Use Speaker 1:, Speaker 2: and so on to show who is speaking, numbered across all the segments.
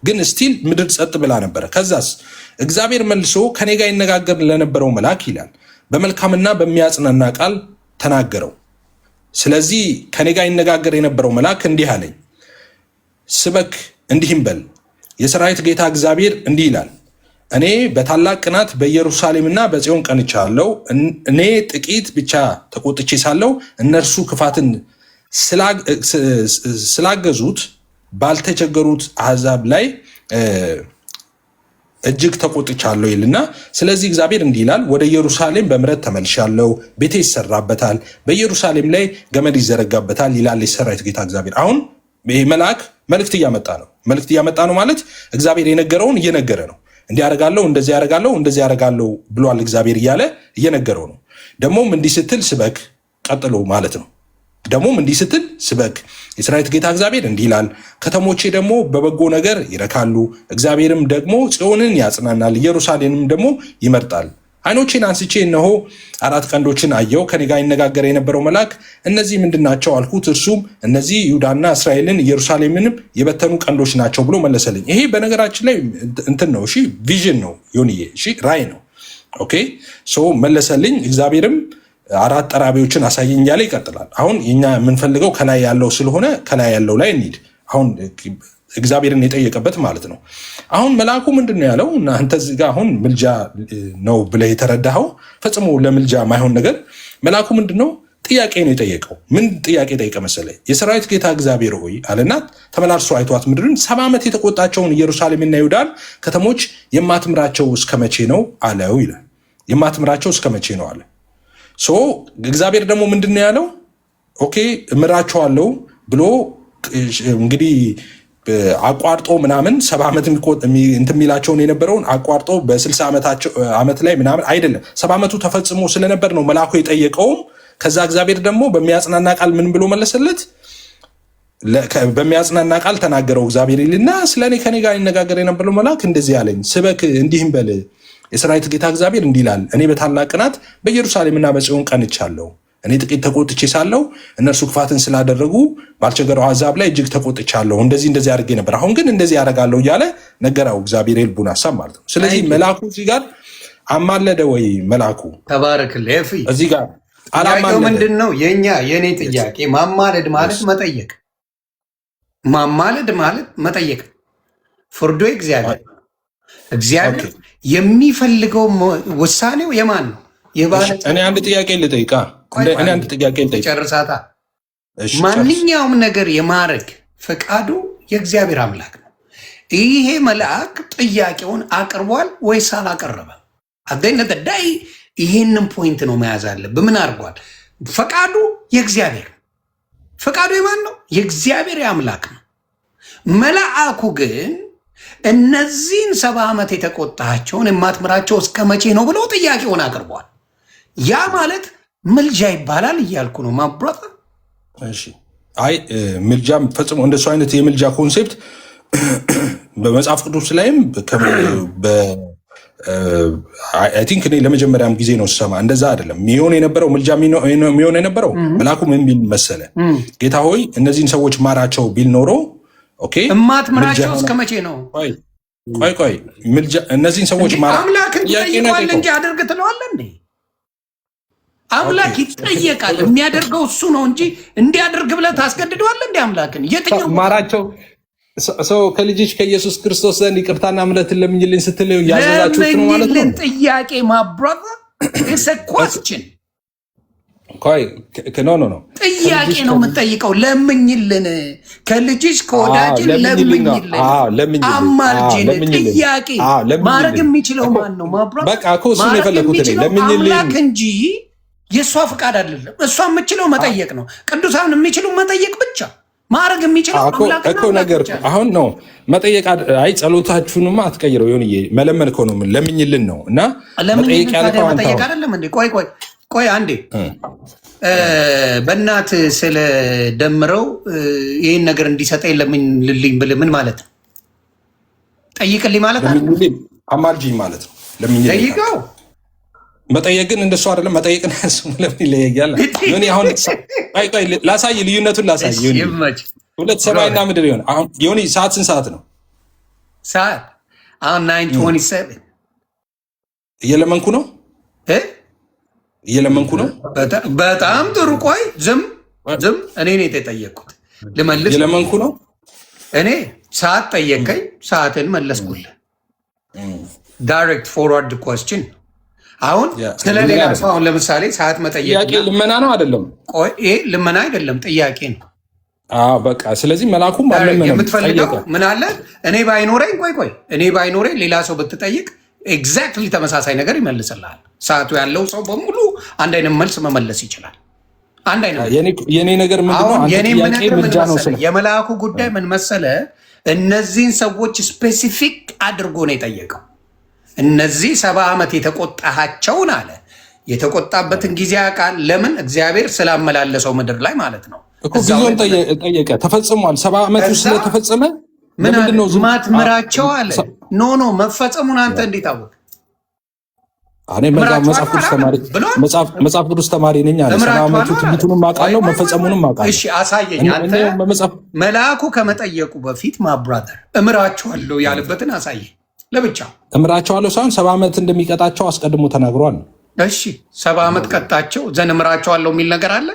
Speaker 1: ግን ስቲል ምድር ጸጥ ብላ ነበረ። ከዛስ እግዚአብሔር መልሶ ከኔ ጋር ይነጋገር ለነበረው መልአክ ይላል በመልካምና በሚያጽናና ቃል ተናገረው። ስለዚህ ከኔ ጋር ይነጋገር የነበረው መልአክ እንዲህ አለኝ፣ ስበክ እንዲህም በል የሰራዊት ጌታ እግዚአብሔር እንዲህ ይላል፣ እኔ በታላቅ ቅናት በኢየሩሳሌምና በጽዮን ቀንቻለሁ። እኔ ጥቂት ብቻ ተቆጥቼ ሳለሁ እነርሱ ክፋትን ስላገዙት ባልተቸገሩት አሕዛብ ላይ እጅግ ተቆጥቻለሁ ይልና፣ ስለዚህ እግዚአብሔር እንዲህ ይላል፣ ወደ ኢየሩሳሌም በምሕረት ተመልሻለሁ፣ ቤቴ ይሰራበታል፣ በኢየሩሳሌም ላይ ገመድ ይዘረጋበታል ይላል የሰራዊት ጌታ እግዚአብሔር። አሁን ይህ መልአክ መልእክት እያመጣ ነው። መልእክት እያመጣ ነው ማለት እግዚአብሔር የነገረውን እየነገረ ነው። እንዲህ ያደርጋለሁ፣ እንደዚህ ያደርጋለሁ፣ እንደዚህ ያደርጋለሁ ብሏል እግዚአብሔር እያለ እየነገረው ነው። ደግሞም እንዲህ ስትል ስበክ ቀጥሎ ማለት ነው። ደግሞም እንዲህ ስትል ስበክ የሰራዊት ጌታ እግዚአብሔር እንዲህ ይላል፣ ከተሞቼ ደግሞ በበጎ ነገር ይረካሉ፣ እግዚአብሔርም ደግሞ ጽዮንን ያጽናናል፣ ኢየሩሳሌምም ደግሞ ይመርጣል። ዓይኖቼን አንስቼ እነሆ 4 ቀንዶችን አየሁ። ከኔ ጋር ይነጋገር የነበረው መልአክ እነዚህ ምንድናቸው አልኩት። እርሱም እነዚህ ይሁዳና እስራኤልን ኢየሩሳሌምንም የበተኑ ቀንዶች ናቸው ብሎ መለሰልኝ። ይሄ በነገራችን ላይ እንትን ነው፣ እሺ ቪዥን ነው ዮኒዬ፣ እሺ ራእይ ነው። ኦኬ ሶ መለሰልኝ። እግዚአብሔርም 4 ጠራቢዎችን አሳየኝ እያለ ይቀጥላል። አሁን እኛ የምንፈልገው ከላይ ያለው ስለሆነ ከላይ ያለው ላይ እንሂድ። አሁን እግዚአብሔርን የጠየቀበት ማለት ነው። አሁን መልአኩ ምንድን ነው ያለው? እናንተ እዚህ ጋር አሁን ምልጃ ነው ብለህ የተረዳኸው ፈጽሞ ለምልጃ ማይሆን ነገር መልአኩ ምንድን ነው ጥያቄ ነው የጠየቀው። ምን ጥያቄ ጠየቀ መሰለህ? የሰራዊት ጌታ እግዚአብሔር ሆይ አለና ተመላልሶ አይቷት ምድርን 70 ዓመት የተቆጣቸውን ኢየሩሳሌምና ይሁዳን ከተሞች የማትምራቸው እስከ መቼ ነው አለው ይላል። የማትምራቸው እስከ መቼ ነው አለ። ሶ እግዚአብሔር ደግሞ ምንድን ነው ያለው? ኦኬ እምራቸዋለሁ ብሎ እንግዲህ አቋርጦ ምናምን 70 ዓመት እንትን የሚላቸውን የነበረውን አቋርጦ በ60 ዓመት ላይ ምናምን አይደለም 70 ዓመቱ ተፈጽሞ ስለነበር ነው መልአኩ የጠየቀውም። ከዛ እግዚአብሔር ደግሞ በሚያጽናና ቃል ምን ብሎ መለሰለት? በሚያጽናና ቃል ተናገረው እግዚአብሔር ይልና ስለኔ ከኔ ጋር ይነጋገር የነበረው መልአክ እንደዚህ አለኝ፣ ስበክ እንዲህም በል የሰራዊት ጌታ እግዚአብሔር እንዲህ ይላል፣ እኔ በታላቅ ቅናት በኢየሩሳሌምና በጽዮን ቀንቻለሁ። እኔ ጥቂት ተቆጥቼ ሳለሁ እነርሱ ክፋትን ስላደረጉ ባልቸገረው አሕዛብ ላይ እጅግ ተቆጥቻለሁ። እንደዚህ አድርጌ ነበር፣ አሁን ግን እንደዚህ ያደርጋለሁ እያለ ነገረው እግዚአብሔር የልቡን ሀሳብ ማለት ነው። ስለዚህ መልአኩ እዚህ ጋር አማለደ ወይ? መልአኩ
Speaker 2: ተባረክልህ።
Speaker 1: እዚህ ጋር
Speaker 2: አላማለደ። ምንድን ነው የኔ ጥያቄ? ማማለድ ማለት መጠየቅ፣ ማማለድ ማለት መጠየቅ። ፍርዶ እግዚአብሔር የሚፈልገው ውሳኔው የማን ነው?
Speaker 1: እኔ አንድ ጥያቄ ልጠይቃ።
Speaker 2: ጨርሳታ። ማንኛውም ነገር የማድረግ ፈቃዱ የእግዚአብሔር አምላክ ነው። ይሄ መልአክ ጥያቄውን አቅርቧል ወይስ አላቀረበም? አገኘተ ዳይ ይሄንን ፖይንት ነው መያዝ አለብህ። ምን አድርጓል? ፈቃዱ የእግዚአብሔር ነው። ፈቃዱ የማን ነው? የእግዚአብሔር አምላክ ነው። መልአኩ ግን እነዚህን 70 ዓመት የተቆጣቸውን የማትምራቸው እስከ መቼ ነው ብሎ ጥያቄውን አቅርቧል። ያ ማለት ምልጃ ይባላል እያልኩ ነው ማብራታ።
Speaker 1: እሺ አይ ምልጃ ፈጽሞ እንደሱ አይነት የምልጃ ኮንሴፕት በመጽሐፍ ቅዱስ ላይም አይ ቲንክ እኔ ለመጀመሪያም ጊዜ ነው ስሰማ። እንደዛ አይደለም የሚሆን የነበረው። ምልጃ የሚሆን የነበረው መልአኩ ምን ቢል መሰለ? ጌታ ሆይ እነዚህን ሰዎች ማራቸው ቢል ኖሮ ኦኬ
Speaker 2: እማትምራቸው እስከ መቼ ነው?
Speaker 1: ቆይ ምልጃ እነዚህን ሰዎች ማራ
Speaker 2: አምላክን ይጠይቃል እንጂ አድርግ ትለዋለህ እንዴ? አምላክ ይጠየቃል። የሚያደርገው እሱ ነው እንጂ እንዲያደርግ ብለህ ታስገድደዋለህ እንዴ? አምላክን የትኛው
Speaker 1: ማራቸው ሰው ከልጅሽ ከኢየሱስ ክርስቶስ ዘንድ ይቅርታና ምሕረትን ለምኝልኝ ስትል ያዘዛችሁት ነው ማለት ነው።
Speaker 2: ጥያቄ ማብራራ it's a question
Speaker 1: ኖ
Speaker 2: ጥያቄ ነው የምጠይቀው። ለምኝልን፣ ከልጅሽ ከወዳጅን ለምኝልን፣ አማልጅን። ጥያቄ ማድረግ የሚችለው ማን ነው? ማድረግ የሚችለው አምላክ እንጂ የእሷ ፍቃድ አይደለም። እሷ የምችለው መጠየቅ ነው። ቅዱሳን የሚችሉ መጠየቅ ብቻ። ማድረግ የሚችለው
Speaker 1: እኮ ነገር አሁን ነው መጠየቅ። አይ ጸሎታችሁንማ አትቀይረው። ሆን መለመን እኮ ነው ለምኝልን ነው እና
Speaker 2: መጠየቅ አይደለም እንዴ? ቆይ አንዴ በእናት ስለ ደምረው ይህን ነገር እንዲሰጠኝ ለምኝልኝ ብልህ ምን ማለት ነው? ጠይቅልኝ ማለት ነው።
Speaker 1: አማልጅኝ ማለት ነው። ለምኝልኝ
Speaker 2: ጠይቀው።
Speaker 1: መጠየቅ ግን እንደሱ አይደለም። መጠየቅ ለምን ይለያያል? አሁን ላሳይ፣ ልዩነቱን ላሳይ። ሁለት ሰማይና ምድር ይሆን። አሁን ሰዓት ስንት ሰዓት ነው?
Speaker 2: ሰዓት አሁን 9:27
Speaker 1: እየለመንኩ ነው እየለመንኩ ነው።
Speaker 2: በጣም ጥሩ። ቆይ ዝም እኔ ነው የተጠየቅኩት ልመልስ።
Speaker 1: እየለመንኩ ነው
Speaker 2: እኔ ሰዓት ጠየቀኝ፣ ሰዓትን መለስኩልህ። ዳይሬክት ፎርዋርድ ኮስችን። አሁን ስለሌላ ሰው አሁን ለምሳሌ ሰዓት መጠየቅ
Speaker 1: ጥያቄ ልመና ነው አይደለም?
Speaker 2: ቆይ ይሄ ልመና አይደለም ጥያቄ ነው።
Speaker 1: በቃ ስለዚህ መላኩም
Speaker 2: የምትፈልገው ምን አለ? እኔ ባይኖረኝ ቆይ እኔ ባይኖረኝ ሌላ ሰው ብትጠይቅ ኤግዛክትሊ ተመሳሳይ ነገር ይመልስልሃል። ሰዓቱ ያለው ሰው በሙሉ አንድ አይነት መልስ መመለስ ይችላል። አንድ አይነት
Speaker 1: የኔ ነገር ምንድነው?
Speaker 2: የመልአኩ ጉዳይ ምን መሰለ? እነዚህን ሰዎች ስፔሲፊክ አድርጎ ነው የጠየቀው። እነዚህ 70 ዓመት የተቆጣሃቸውን አለ። የተቆጣበትን ጊዜ ያውቃል። ለምን? እግዚአብሔር ስላመላለሰው ምድር ላይ ማለት ነው።
Speaker 1: ጊዜውን ጠየቀ። ተፈጽሟል። 70 ዓመቱ ስለተፈጸመ
Speaker 2: ምንድነው ማትምራቸው አለ። ኖ መፈጸሙን አንተ እንዴት አወቅ?
Speaker 1: እኔ መጽሐፍ ቅዱስ ተማሪ ነኝ አለ። 70 ዓመቱ ትንቢቱንም አውቃለሁ መፈጸሙንም አውቃለሁ።
Speaker 2: እሺ አሳየኝ። አንተ መልአኩ ከመጠየቁ በፊት ማብራተር እምራቸዋለሁ ያለበትን አሳየኝ። ለብቻ
Speaker 1: እምራቸዋለሁ ሳይሆን 70 ዓመት እንደሚቀጣቸው አስቀድሞ ተናግሯል።
Speaker 2: እሺ 70 ዓመት ቀጣቸው ዘን እምራቸዋለሁ የሚል ነገር አለ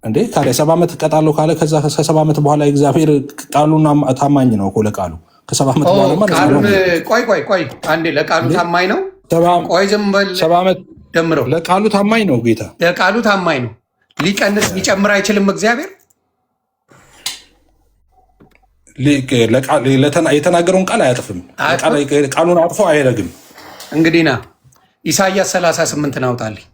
Speaker 1: እንዴ? ታዲያ 70 ዓመት እቀጣለሁ ካለ ከዛ ከ70 ዓመት በኋላ እግዚአብሔር ቃሉና ታማኝ ነው እኮ ለቃሉ። ከ70 ዓመት በኋላ ማለት
Speaker 2: ቆይ አንዴ ለቃሉ ታማኝ ነው። ቆይ ዝም በል
Speaker 1: 70 ዓመት
Speaker 2: ደምረው
Speaker 1: ለቃሉ ታማኝ ነው ጌታ።
Speaker 2: ለቃሉ ታማኝ ነው። ሊቀንስ ሊጨምር አይችልም እግዚአብሔር።
Speaker 1: የተናገረውን ቃል አያጥፍም። ቃሉን አጥፎ አይረግም።
Speaker 2: እንግዲህ ና ኢሳያስ 38 ናውጣልኝ።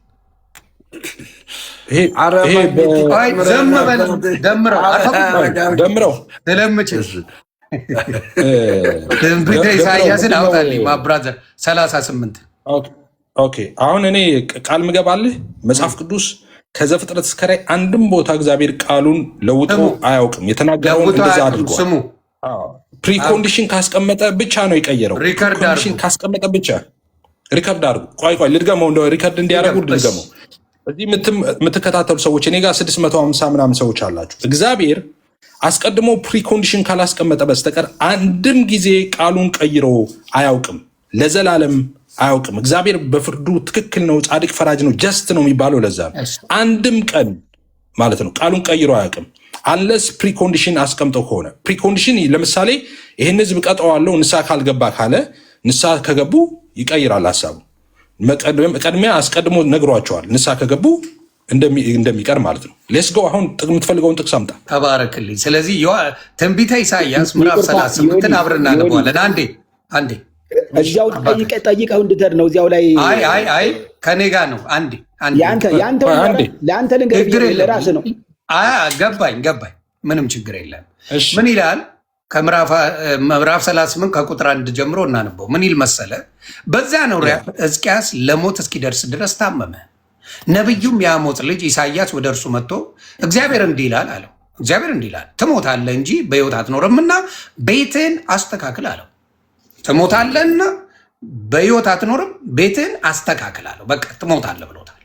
Speaker 1: ደምረው
Speaker 2: ትንቢተ ኢሳያስን አውጣልኝ ማብራዘር 38።
Speaker 1: አሁን እኔ ቃል ምገባልህ መጽሐፍ ቅዱስ ከዘፍጥረት እስከ ራዕይ አንድም ቦታ እግዚአብሔር ቃሉን ለውጦ አያውቅም። የተናገረውን እንደዛ አድርጓል።
Speaker 2: ስሙ
Speaker 1: ፕሪኮንዲሽን ካስቀመጠ ብቻ ነው የቀየረው። ፕሪኮንዲሽን ካስቀመጠ ብቻ ሪከርድ አድርጉ። ቆይ ልድገመው፣ እንደ ሪከርድ እንዲያደርጉ ልድገመው። እዚህ የምትከታተሉ ሰዎች እኔ ጋር 650 ምናምን ሰዎች አላችሁ። እግዚአብሔር አስቀድሞ ፕሪኮንዲሽን ካላስቀመጠ በስተቀር አንድም ጊዜ ቃሉን ቀይሮ አያውቅም። ለዘላለም አያውቅም። እግዚአብሔር በፍርዱ ትክክል ነው፣ ጻድቅ ፈራጅ ነው፣ ጀስት ነው የሚባለው ለዛ ነው። አንድም ቀን ማለት ነው ቃሉን ቀይሮ አያውቅም። አንለስ ፕሪኮንዲሽን አስቀምጠው ከሆነ ፕሪኮንዲሽን ለምሳሌ ይህን ህዝብ ቀጠዋለው ንስሐ ካልገባ ካለ ንስሐ ከገቡ ይቀይራል ሀሳቡ። ቀድሚያ አስቀድሞ ነግሯቸዋል ንስሐ ከገቡ እንደሚቀር ማለት ነው። ሌስ ጎ አሁን የምትፈልገውን ጥቅስ አምጣ።
Speaker 2: ተባረክልኝ። ስለዚህ ትንቢተ ኢሳያስ ምዕራፍ 38 አብረን እናነበዋለን። አንዴ
Speaker 3: እዚያው ጠይቀው እንድትሄድ ነው። እዚያው ላይ
Speaker 2: አይ ከኔ ጋር ነው። አንዴ
Speaker 3: ለአንተ ልንገር ለራስህ ነው።
Speaker 2: ገባኝ። ምንም ችግር የለም። ምን ይላል? ከምዕራፍ 38 ከቁጥር 1 ጀምሮ እናነበው። ምን ይል መሰለ? በዚያ ነው ሕዝቅያስ ለሞት እስኪደርስ ድረስ ታመመ። ነቢዩም የአሞጽ ልጅ ኢሳያስ ወደ እርሱ መጥቶ እግዚአብሔር እንዲህ ይላል አለው። እግዚአብሔር እንዲህ ይላል ትሞታለህ እንጂ በሕይወት አትኖርምና ቤትህን አስተካክል አለው። ትሞታለህና በሕይወት አትኖርም፣ ቤትህን አስተካክል አለው። በቃ ትሞታለህ ብሎታል።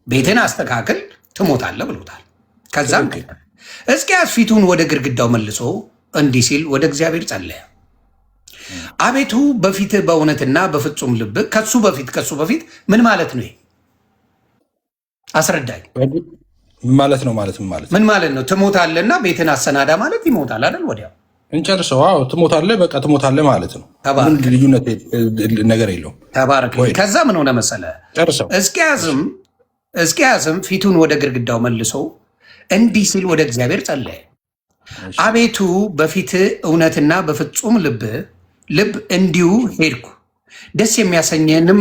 Speaker 2: ቤትህን አስተካክል ትሞታለህ ብሎታል። ከዛም ሕዝቅያስ ፊቱን ወደ ግድግዳው መልሶ እንዲህ ሲል ወደ እግዚአብሔር ጸለየ። አቤቱ በፊትህ በእውነትና በፍጹም ልብ ከሱ በፊት ምን ማለት ነው? አስረዳኝ። ምን ማለት ነው? ትሞታለህና ቤትን አሰናዳ ማለት ይሞታል አይደል? ወዲያው
Speaker 1: እንጨርሰው። ትሞታለህ፣ በቃ ትሞታለህ ማለት ነው። ልዩነት ነገር የለውም።
Speaker 2: ተባረክ። ከዛ ምን ሆነ መሰለ? ሕዝቅያስም ፊቱን ወደ ግድግዳው መልሶ እንዲህ ሲል ወደ እግዚአብሔር ጸለየ። አቤቱ በፊትህ እውነትና በፍጹም ልብ እንዲሁ ሄድኩ፣ ደስ የሚያሰኘንም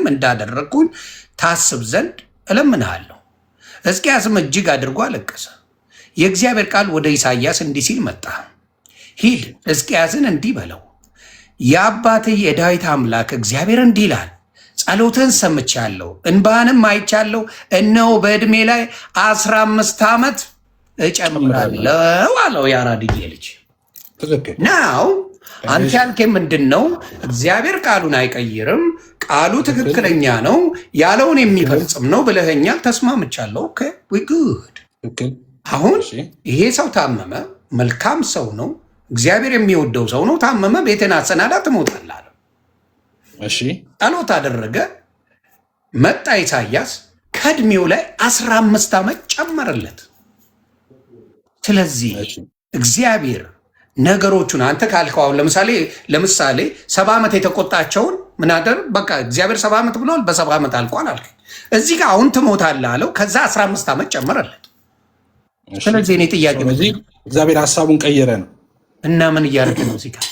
Speaker 2: እንዳደረግኩኝ ታስብ ዘንድ እለምንሃለሁ። ሕዝቅያስም እጅግ አድርጎ አለቀሰ። የእግዚአብሔር ቃል ወደ ኢሳያስ እንዲህ ሲል መጣ። ሂድ ሕዝቅያስን እንዲህ በለው፣ የአባትህ የዳዊት አምላክ እግዚአብሔር እንዲህ ይላል፣ ጸሎትህን ሰምቻለሁ፣ እንባህንም አይቻለሁ። እነሆ በዕድሜ ላይ 15 ዓመት እጨምራለሁ አለው። የአራድዬ ልጅ ናው አንተ ያልከኝ ምንድን ነው? እግዚአብሔር ቃሉን አይቀይርም፣ ቃሉ ትክክለኛ ነው፣ ያለውን የሚፈጽም ነው ብለኸኛል። ተስማምቻለሁ። ጉድ። አሁን ይሄ ሰው ታመመ፣ መልካም ሰው ነው፣ እግዚአብሔር የሚወደው ሰው ነው። ታመመ፣ ቤትን አሰናዳ፣ ትሞታለህ አለው።
Speaker 1: እሺ
Speaker 2: ጸሎት አደረገ። መጣ ኢሳያስ ከእድሜው ላይ 15 ዓመት ጨመረለት። ስለዚህ እግዚአብሔር ነገሮቹን አንተ ካልከው አሁን ለምሳሌ 70 ዓመት የተቆጣቸውን ምን አደር በቃ እግዚአብሔር 70 ዓመት ብሏል፣ በ70 ዓመት አልቋል አልክ። እዚህ ጋር አሁን ትሞታለህ አለው። ከዛ 15 ዓመት ጨመረለት። ስለዚህ እኔ ጥያቄ
Speaker 1: እግዚአብሔር ሀሳቡን ቀየረ ነው
Speaker 2: እና ምን እያደረገ ነው እዚህ ጋር?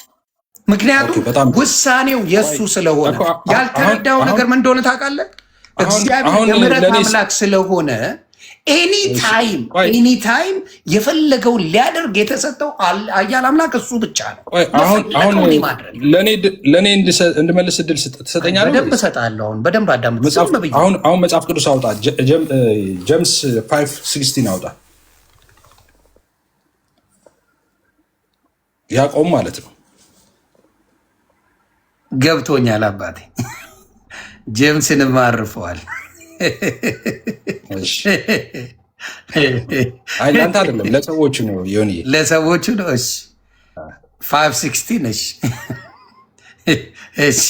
Speaker 2: ምክንያቱም ውሳኔው የእሱ ስለሆነ ያልተረዳው ነገር ምን እንደሆነ ታውቃለህ? እግዚአብሔር የምሕረት አምላክ ስለሆነ ኤኒታይም የፈለገውን ሊያደርግ የተሰጠው ኃያል አምላክ እሱ ብቻ ነው።
Speaker 1: አሁን ለእኔ እንድመልስ እድል ትሰጠኛለህ?
Speaker 2: በደንብ እሰጥሃለሁ። በደንብ አዳምጥ።
Speaker 1: አሁን መጽሐፍ ቅዱስ አውጣ፣ ጀምስ 5:16 አውጣ። ያዕቆብ ማለት ነው።
Speaker 2: ገብቶኛል አባቴ። ጄምስንም አርፈዋል።
Speaker 1: አይ ለአንተ አይደለም ለሰዎቹ ነው። ዮኒ
Speaker 2: ለሰዎቹ ነው። እሺ 5:16 ነሽ። እሺ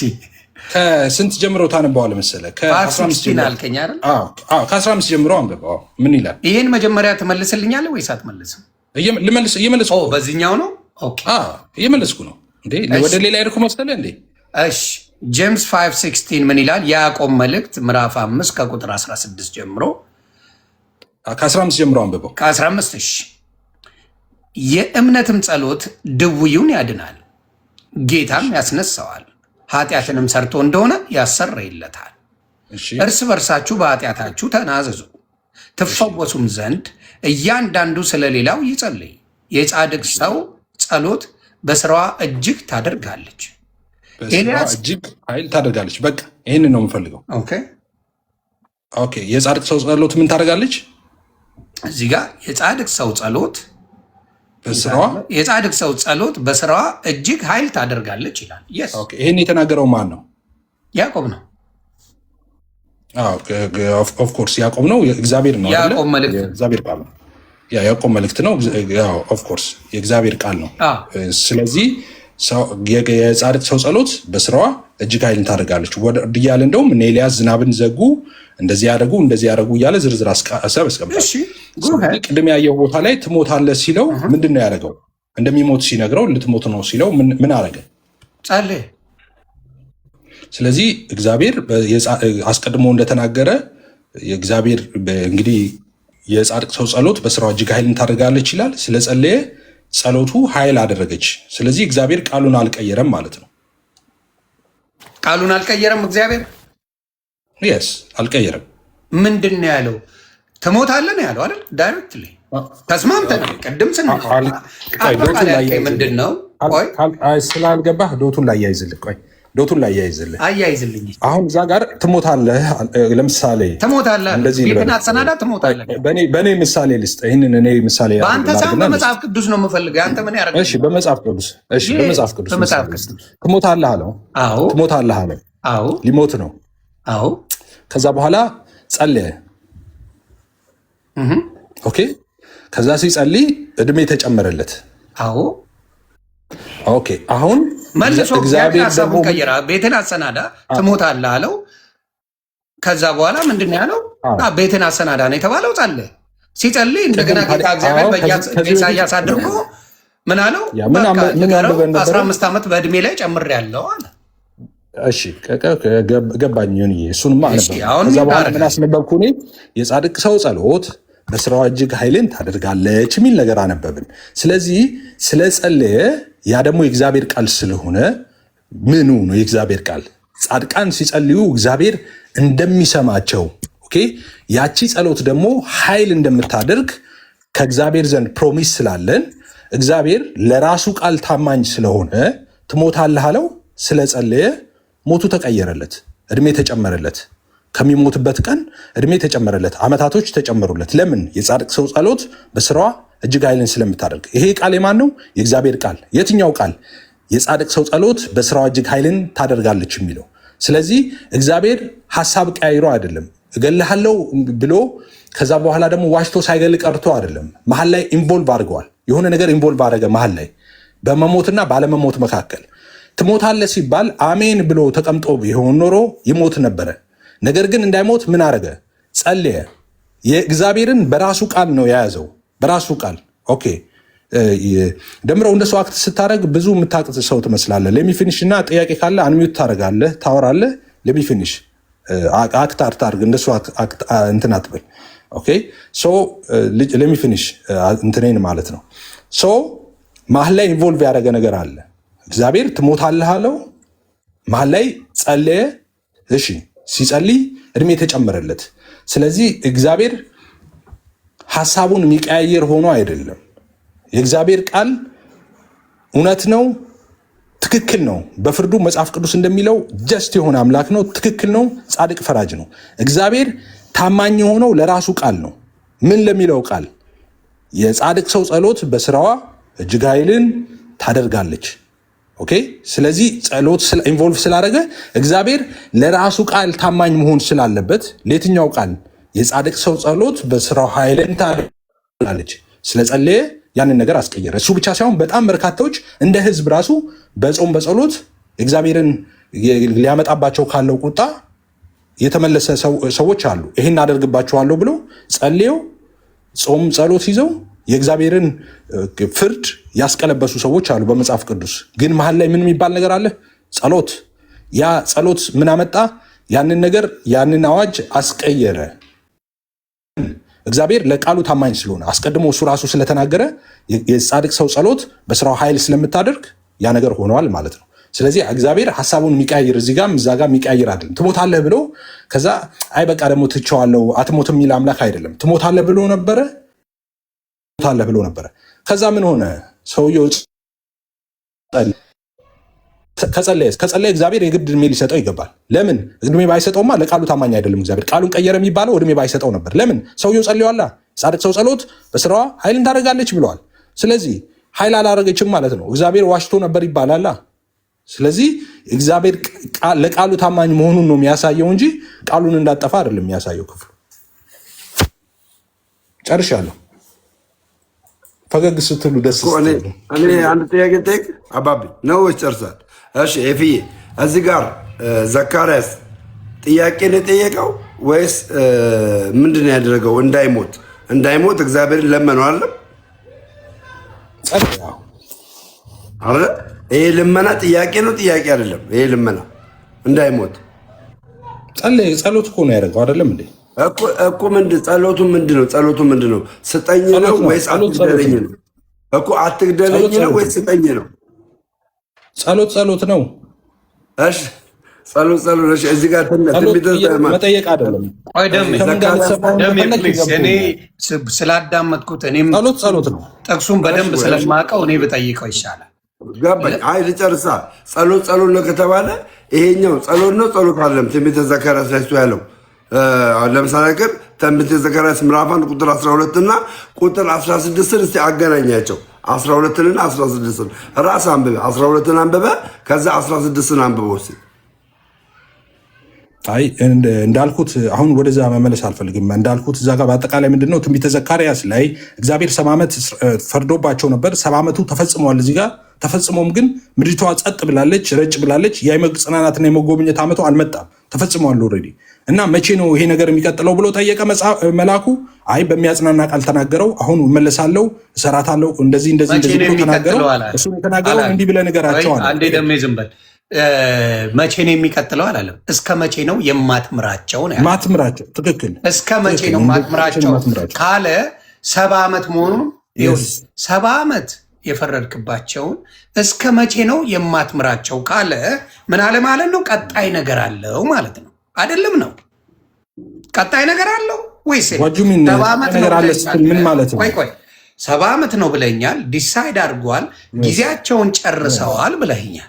Speaker 1: ከስንት ጀምሮ ታነባዋለህ መሰለህ?
Speaker 2: ከ15 አልከኝ አይደል?
Speaker 1: አዎ ከ15 ጀምሮ አንብበው። ምን ይላል?
Speaker 2: ይሄን መጀመሪያ ትመልስልኛለህ ወይስ አትመልስም?
Speaker 1: እየመለስኩ
Speaker 2: በዚህኛው ነው። ኦኬ
Speaker 1: እየመለስኩ ነው እንዴ? ወደ ሌላ ሄድኩ መሰለህ እንዴ?
Speaker 2: እሺ ጄምስ 5:16 ምን ይላል? የያዕቆብ መልእክት ምዕራፍ 5 ከቁጥር 16 ጀምሮ
Speaker 1: ከ15 ጀምሮ አንብበው።
Speaker 2: ከ15 እሺ። የእምነትም ጸሎት ድውዩን ያድናል፣ ጌታም ያስነሳዋል፣ ኃጢአትንም ሰርቶ እንደሆነ ያሰረይለታል። እርስ በርሳችሁ በኃጢአታችሁ ተናዘዙ፣ ትፈወሱም ዘንድ እያንዳንዱ ስለሌላው ይጸልይ። የጻድቅ ሰው ጸሎት በስራዋ እጅግ ታደርጋለች።
Speaker 1: እጅግ ኃይል ታደርጋለች። በቃ ይህንን ነው የምፈልገው። ኦኬ የጻድቅ ሰው ጸሎት ምን ታደርጋለች?
Speaker 2: እዚህ ጋር የጻድቅ ሰው ጸሎት በስራዋ እጅግ ኃይል ታደርጋለች ይላል።
Speaker 1: ይህን የተናገረው ማን ነው?
Speaker 2: ያዕቆብ ነው።
Speaker 1: ኦፍኮርስ ያዕቆብ ነው። እግዚአብሔር ነው።
Speaker 2: ያዕቆብ መልእክት
Speaker 1: እግዚአብሔር ቃል ነው። ያዕቆብ መልእክት ነው። ኦፍኮርስ የእግዚአብሔር ቃል ነው። ስለዚህ የጻድቅ ሰው ጸሎት በስራዋ እጅግ ኃይልን ታደርጋለች እያለ እንደውም እነ ኤልያስ ዝናብን ዘጉ፣ እንደዚህ ያደረጉ እያለ ዝርዝር ሀሳብ ያስቀምጣል። ቅድም ያየው ቦታ ላይ ትሞታለህ ሲለው ምንድን ነው ያደረገው? እንደሚሞት ሲነግረው ልትሞት ነው ሲለው ምን አደረገ?
Speaker 2: ጸለየ።
Speaker 1: ስለዚህ እግዚአብሔር አስቀድሞ እንደተናገረ እግዚአብሔር እንግዲህ የጻድቅ ሰው ጸሎት በስራዋ እጅግ ኃይልን ታደርጋለች ይላል። ስለጸለየ ጸሎቱ ኃይል አደረገች። ስለዚህ እግዚአብሔር ቃሉን አልቀየረም ማለት ነው።
Speaker 2: ቃሉን አልቀየረም እግዚአብሔር።
Speaker 1: የስ አልቀየረም።
Speaker 2: ምንድን ነው ያለው? ትሞታለህ ነው ያለው አይደል? ዳይሬክትሊ ተስማምተናል። ቅድም ምንድን ነው
Speaker 1: ስላልገባህ ዶቱን ላይ ያይዝልህ። ቆይ ዶቱን ላይ
Speaker 2: አያይዝልኝ።
Speaker 1: አሁን እዛ ጋር ትሞታለህ። ለምሳሌ
Speaker 2: ትሞታለህ፣ ቤትን አሰናዳ፣ ትሞታለህ።
Speaker 1: በእኔ ምሳሌ ልስጥ። ይህንን እኔ ምሳሌ
Speaker 2: በአንተ ሳይሆን በመጽሐፍ ቅዱስ ነው የምፈልገው። አንተ ምን ያደርጋል?
Speaker 1: እሺ በመጽሐፍ ቅዱስ ትሞታለህ አለው። ትሞታለህ አለው። ሊሞት ነው። ከዛ በኋላ ጸለየ። ኦኬ ከዛ ሲጸልይ እድሜ ተጨመረለት። ኦኬ አሁን
Speaker 2: መልሶ እግዚአብሔር ሀሳቡን ቀየረ። ቤትን አሰናዳ ትሞታለህ አለው። ከዛ በኋላ ምንድን ያለው? ቤትን አሰናዳ ነው የተባለው። ጸለየ። ሲጸልይ እንደገና ጌታ እግዚአብሔር በኢሳያስ አድርጎ ምን አለው? 15 ዓመት በእድሜ ላይ ጨምሬያለሁ አለ።
Speaker 1: እሺ ገባኝ። እሱንማ ከዛ በኋላ ምን አስነበብኩ እኔ? የጻድቅ ሰው ጸሎት በስራዋ እጅግ ኃይልን ታደርጋለች የሚል ነገር አነበብን። ስለዚህ ስለጸለየ ያ ደግሞ የእግዚአብሔር ቃል ስለሆነ ምኑ ነው የእግዚአብሔር ቃል? ጻድቃን ሲጸልዩ እግዚአብሔር እንደሚሰማቸው ያቺ ጸሎት ደግሞ ኃይል እንደምታደርግ ከእግዚአብሔር ዘንድ ፕሮሚስ ስላለን እግዚአብሔር ለራሱ ቃል ታማኝ ስለሆነ ትሞታለህ አለው። ስለጸለየ ሞቱ ተቀየረለት፣ እድሜ ተጨመረለት። ከሚሞትበት ቀን እድሜ ተጨመረለት፣ ዓመታቶች ተጨመሩለት። ለምን? የጻድቅ ሰው ጸሎት በስራዋ እጅግ ኃይልን ስለምታደርግ። ይሄ ቃል የማን ነው? የእግዚአብሔር ቃል። የትኛው ቃል? የጻድቅ ሰው ጸሎት በስራዋ እጅግ ኃይልን ታደርጋለች የሚለው። ስለዚህ እግዚአብሔር ሀሳብ ቀያይሮ አይደለም እገልሃለሁ ብሎ ከዛ በኋላ ደግሞ ዋሽቶ ሳይገል ቀርቶ አይደለም። መሀል ላይ ኢንቮልቭ አድርገዋል። የሆነ ነገር ኢንቮልቭ አደረገ መሀል ላይ። በመሞትና ባለመሞት መካከል። ትሞታለህ ሲባል አሜን ብሎ ተቀምጦ ቢሆን ኖሮ ይሞት ነበረ። ነገር ግን እንዳይሞት ምን አረገ? ጸለየ። የእግዚአብሔርን በራሱ ቃል ነው የያዘው፣ በራሱ ቃል። ኦኬ ደምረው እንደሱ አክት ስታደረግ ብዙ የምታቅት ሰው ትመስላለህ። ለሚፊኒሽ እና ጥያቄ ካለ አንሚዩት ታደረጋለህ፣ ታወራለህ። ለሚፊኒሽ አክት አርታርግ እንደሱ እንትን አትበል። ኦኬ ሶ ለሚፊኒሽ እንትኔን ማለት ነው። ሶ መሀል ላይ ኢንቮልቭ ያደረገ ነገር አለ። እግዚአብሔር ትሞታለህ አለው። መሀል ላይ ጸለየ። እሺ ሲጸልይ እድሜ ተጨመረለት። ስለዚህ እግዚአብሔር ሐሳቡን የሚቀያየር ሆኖ አይደለም። የእግዚአብሔር ቃል እውነት ነው፣ ትክክል ነው። በፍርዱ መጽሐፍ ቅዱስ እንደሚለው ጀስት የሆነ አምላክ ነው፣ ትክክል ነው፣ ጻድቅ ፈራጅ ነው። እግዚአብሔር ታማኝ የሆነው ለራሱ ቃል ነው። ምን ለሚለው ቃል? የጻድቅ ሰው ጸሎት በስራዋ እጅግ ኃይልን ታደርጋለች። ኦኬ ስለዚህ ጸሎት ኢንቮልቭ ስላደረገ እግዚአብሔር ለራሱ ቃል ታማኝ መሆን ስላለበት ለየትኛው ቃል? የጻድቅ ሰው ጸሎት በስራው ኃይልን ታደርጋለች። ስለጸለየ ያንን ነገር አስቀየረ። እሱ ብቻ ሳይሆን በጣም በርካታዎች እንደ ህዝብ ራሱ በጾም በጸሎት እግዚአብሔርን ሊያመጣባቸው ካለው ቁጣ የተመለሰ ሰዎች አሉ። ይሄን አደርግባቸዋለሁ ብሎ ጸልየው ጾም ጸሎት ይዘው የእግዚአብሔርን ፍርድ ያስቀለበሱ ሰዎች አሉ በመጽሐፍ ቅዱስ። ግን መሀል ላይ ምን የሚባል ነገር አለ? ጸሎት። ያ ጸሎት ምን አመጣ? ያንን ነገር ያንን አዋጅ አስቀየረ። እግዚአብሔር ለቃሉ ታማኝ ስለሆነ አስቀድሞ እሱ ራሱ ስለተናገረ የጻድቅ ሰው ጸሎት በስራው ኃይል ስለምታደርግ ያ ነገር ሆነዋል ማለት ነው። ስለዚህ እግዚአብሔር ሐሳቡን የሚቀያይር እዚህ ጋም እዛ ጋር የሚቀያይር አይደለም። ትሞታለህ ብሎ ከዛ አይ በቃ ደግሞ ትቼዋለሁ አትሞትም የሚል አምላክ አይደለም። ትሞታለህ ብሎ ነበረ። ከዛ ምን ሆነ? ሰውየው ከጸለየ እግዚአብሔር የግድ እድሜ ሊሰጠው ይገባል። ለምን? እድሜ ባይሰጠውማ ለቃሉ ታማኝ አይደለም። እግዚአብሔር ቃሉን ቀየረ የሚባለው እድሜ ባይሰጠው ነበር። ለምን? ሰውየው ጸልዮአላ። ጻድቅ ሰው ጸሎት በስራዋ ኃይልን ታደርጋለች ብለዋል። ስለዚህ ኃይል አላደረገችም ማለት ነው። እግዚአብሔር ዋሽቶ ነበር ይባላላ። ስለዚህ እግዚአብሔር ለቃሉ ታማኝ መሆኑን ነው የሚያሳየው እንጂ ቃሉን እንዳጠፋ አይደለም የሚያሳየው። ክፍሉ ጨርሻለሁ። ፈገግ ስትሉ ደስ
Speaker 4: እኔ አንድ ጥያቄ ጠይቅ አባቢ ነው ወይስ ጨርሳል? እሺ ኤፍዬ እዚህ ጋር ዘካርያስ ጥያቄን የጠየቀው ወይስ ምንድን ነው ያደረገው? እንዳይሞት እግዚአብሔርን ለመነው አይደለም አረ ይሄ ልመና ጥያቄ ነው ጥያቄ አይደለም። ይሄ ልመና እንዳይሞት
Speaker 1: ጸሎት እኮ ነው ያደረገው አይደለም እንዴ?
Speaker 4: እኮ ጸሎቱ ምንድን ነው? ስጠኝ ነው ወይስ አትግደለኝ ነው? እኮ አትግደለኝ ነው ወይስ ስጠኝ ነው?
Speaker 1: ጸሎት ነው።
Speaker 4: እሺ ጸሎት እሺ። እዚህ ጋር
Speaker 1: መጠየቅ አይደለም።
Speaker 2: እኔ ስላዳመጥኩት እኔም
Speaker 1: ጸሎት ነው።
Speaker 2: ጥቅሱን በደንብ ስለማውቀው እኔ ብጠይቀው ይሻላል።
Speaker 4: ገባኝ። አይ ልጨርሳ። ጸሎት ነው ከተባለ ይሄኛው ጸሎት ነው ጸሎት አይደለም። ትንቢተ ዘካርያስ ላይ ያለው ለምሳሌ ግን ትንቢተ ዘካርያስ ምዕራፍ 1 ቁጥር 12 እና ቁጥር 16 እስቲ አገናኛቸው። 12 እና 16 ራስ አንብበ 12 አንብበ ከዛ 16 አንብበው እስቲ።
Speaker 1: አይ እንዳልኩት አሁን ወደዛ መመለስ አልፈልግም። እንዳልኩት እዛ ጋር በአጠቃላይ ምንድነው ትንቢተ ዘካርያስ ላይ እግዚአብሔር 70 ዓመት ፈርዶባቸው ነበር። 70 ዓመቱ ተፈጽሟል። እዚህ ጋር ተፈጽሞም ግን ምድሪቷ ጸጥ ብላለች፣ ረጭ ብላለች። የመጽናናትና የመጎብኘት ዓመቱ አልመጣም፣ ተፈጽሟል ኦልሬዲ። እና መቼ ነው ይሄ ነገር የሚቀጥለው ብሎ ጠየቀ መልአኩ። አይ በሚያጽናና ቃል ተናገረው። አሁን እመለሳለሁ፣ እሰራታለሁ፣ እንደዚህ ብሎ ተናገረው። እሱ የተናገረው እንዲህ ብለህ ንገራቸው አለ።
Speaker 2: አንዴ ደግሞ ዝም በል። መቼ ነው የሚቀጥለው አላለም። እስከ መቼ ነው የማትምራቸው ነው።
Speaker 1: ማትምራቸው ትክክል።
Speaker 2: እስከ መቼ ነው ማትምራቸው ካለ 70 ዓመት መሆኑን 70 ዓመት የፈረድክባቸውን እስከ መቼ ነው የማትምራቸው ካለ ምን አለ ማለት ነው? ቀጣይ ነገር አለው ማለት ነው አይደለም? ነው ቀጣይ ነገር አለው ወይስ 70 ዓመት ነው?
Speaker 1: ምን ማለት ነው?
Speaker 2: ቆይ 70 ዓመት ነው ብለኛል። ዲሳይድ አድርጓል፣ ጊዜያቸውን ጨርሰዋል ብለኛል።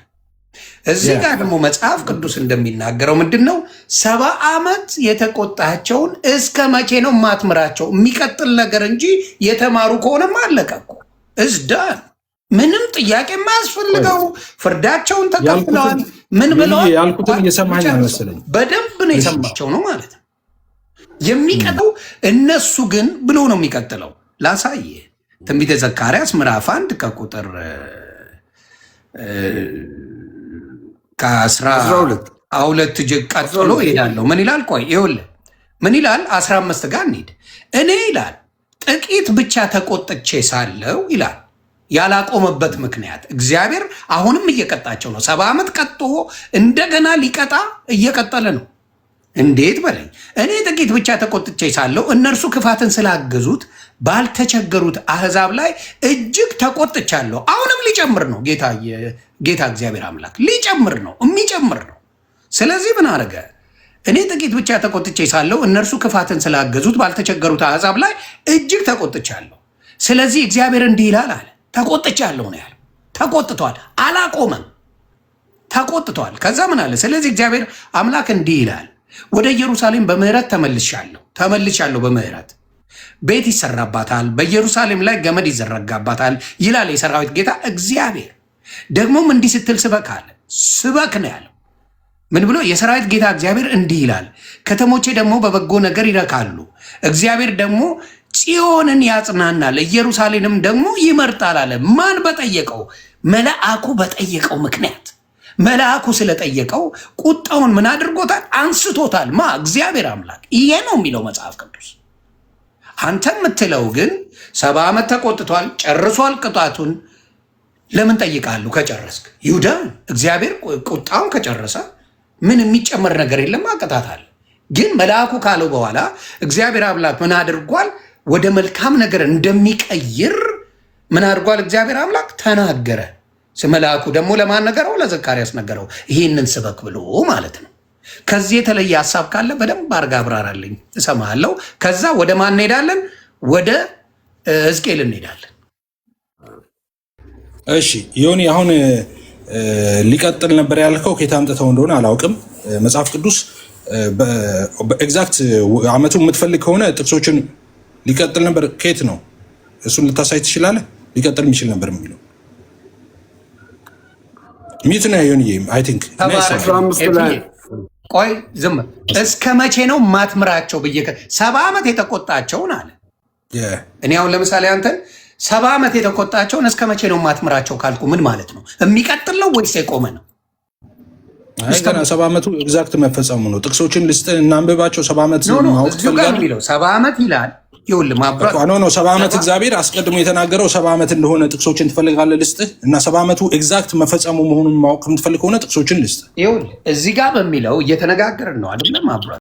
Speaker 2: እዚህ ጋር ደግሞ መጽሐፍ ቅዱስ እንደሚናገረው ምንድን ነው 70 ዓመት የተቆጣቸውን እስከ መቼ ነው የማትምራቸው? የሚቀጥል ነገር እንጂ የተማሩ ከሆነም አለቀ እኮ እዝዳን ምንም ጥያቄ የማያስፈልገው ፍርዳቸውን ተቀብለዋል። ምን ብለዋል?
Speaker 1: ያልኩትን እየሰማኝ መሰለኝ።
Speaker 2: በደንብ ነው የሰማቸው ነው ማለት ነው። የሚቀጥለው እነሱ ግን ብሎ ነው የሚቀጥለው። ላሳየ ትንቢተ ዘካርያስ ምዕራፍ 1 ከቁጥር ከ12 ቀጥሎ ይሄዳለሁ። ምን ይላል? ቆይ ይኸውልህ ምን ይላል? 15 ጋር እንሂድ። እኔ ይላል ጥቂት ብቻ ተቆጥቼ ሳለው ይላል ያላቆመበት ምክንያት እግዚአብሔር አሁንም እየቀጣቸው ነው። 70 ዓመት ቀጥቶ እንደገና ሊቀጣ እየቀጠለ ነው። እንዴት በለኝ። እኔ ጥቂት ብቻ ተቆጥቼ ሳለው እነርሱ ክፋትን ስላገዙት ባልተቸገሩት አህዛብ ላይ እጅግ ተቆጥቻለሁ። አሁንም ሊጨምር ነው ጌታ እግዚአብሔር አምላክ ሊጨምር ነው፣ የሚጨምር ነው። ስለዚህ ምን አደረገ? እኔ ጥቂት ብቻ ተቆጥቼ ሳለው እነርሱ ክፋትን ስላገዙት ባልተቸገሩት አህዛብ ላይ እጅግ ተቆጥቻለሁ። ስለዚህ እግዚአብሔር እንዲህ ይላል አለ። ተቆጥቻለሁ ነው ያለው። ተቆጥቷል፣ አላቆመም፣ ተቆጥቷል። ከዛ ምን አለ? ስለዚህ እግዚአብሔር አምላክ እንዲህ ይላል፣ ወደ ኢየሩሳሌም በምህረት ተመልሻለሁ በምህረት ቤት ይሰራባታል፣ በኢየሩሳሌም ላይ ገመድ ይዘረጋባታል ይላል የሰራዊት ጌታ እግዚአብሔር። ደግሞም እንዲህ ስትል ስበክ አለ። ስበክ ነው ያለው። ምን ብሎ? የሰራዊት ጌታ እግዚአብሔር እንዲህ ይላል፣ ከተሞቼ ደግሞ በበጎ ነገር ይረካሉ። እግዚአብሔር ደግሞ ጽዮንን ያጽናናል፣ ኢየሩሳሌንም ደግሞ ይመርጣል አለ። ማን በጠየቀው? መልአኩ በጠየቀው ምክንያት። መልአኩ ስለጠየቀው ቁጣውን ምን አድርጎታል? አንስቶታል። ማ? እግዚአብሔር አምላክ። ይሄ ነው የሚለው መጽሐፍ ቅዱስ። አንተ የምትለው ግን 70 ዓመት ተቆጥቷል፣ ጨርሷል ቅጣቱን። ለምን ጠይቃሉ? ከጨረስክ ይሁዳ እግዚአብሔር ቁጣውን ከጨረሰ ምን የሚጨመር ነገር የለም፣ አቅጣታል። ግን መልአኩ ካለው በኋላ እግዚአብሔር አምላክ ምን አድርጓል? ወደ መልካም ነገር እንደሚቀይር ምን አድርጓል? እግዚአብሔር አምላክ ተናገረ። መልአኩ ደግሞ ለማን ነገረው? ለዘካርያስ ነገረው። ይህንን ስበክ ብሎ ማለት ነው። ከዚህ የተለየ ሀሳብ ካለ በደንብ አድርጋ አብራራልኝ፣ እሰማለሁ። ከዛ ወደ ማን እንሄዳለን? ወደ ሕዝቅኤል እንሄዳለን።
Speaker 1: እሺ ዮኒ፣ አሁን ሊቀጥል ነበር ያልከው ከየት አምጥተው እንደሆነ አላውቅም። መጽሐፍ ቅዱስ በኤግዛክት ዓመቱ የምትፈልግ ከሆነ ጥቅሶችን ሊቀጥል ነበር። ከየት ነው? እሱን ልታሳይ ትችላለህ? ሊቀጥል የሚችል ነበር የሚለው ሚት ነው ዮኒ። አይ ቲንክ
Speaker 2: ቆይ ዝም እስከ መቼ ነው ማትምራቸው ብዬ 70 ዓመት የተቆጣቸውን አለ። እኔ አሁን ለምሳሌ አንተን 70 ዓመት የተቆጣቸውን እስከ መቼ ነው ማትምራቸው ካልኩ ምን ማለት ነው? የሚቀጥል ነው ወይስ የቆመ ነው?
Speaker 1: ገና 70 ዓመቱ ኤግዛክት መፈጸሙ ነው። ጥቅሶችን ልስጥ እናንብባቸው። 70 ዓመት ማወቅ ትፈልጋለህ? 70
Speaker 2: ዓመት ይላል። ይኸውልህ ማብራት
Speaker 1: ነው 70 ዓመት እግዚአብሔር አስቀድሞ የተናገረው 70 ዓመት እንደሆነ ጥቅሶችን ትፈልጋለህ? ልስጥህ እና 70 ዓመቱ ኤግዛክት መፈጸሙ መሆኑን ማወቅ የምትፈልግ ከሆነ ጥቅሶችን ልስጥህ።
Speaker 2: ይኸውልህ እዚህ ጋር በሚለው እየተነጋገርን ነው አይደለም? ማብራት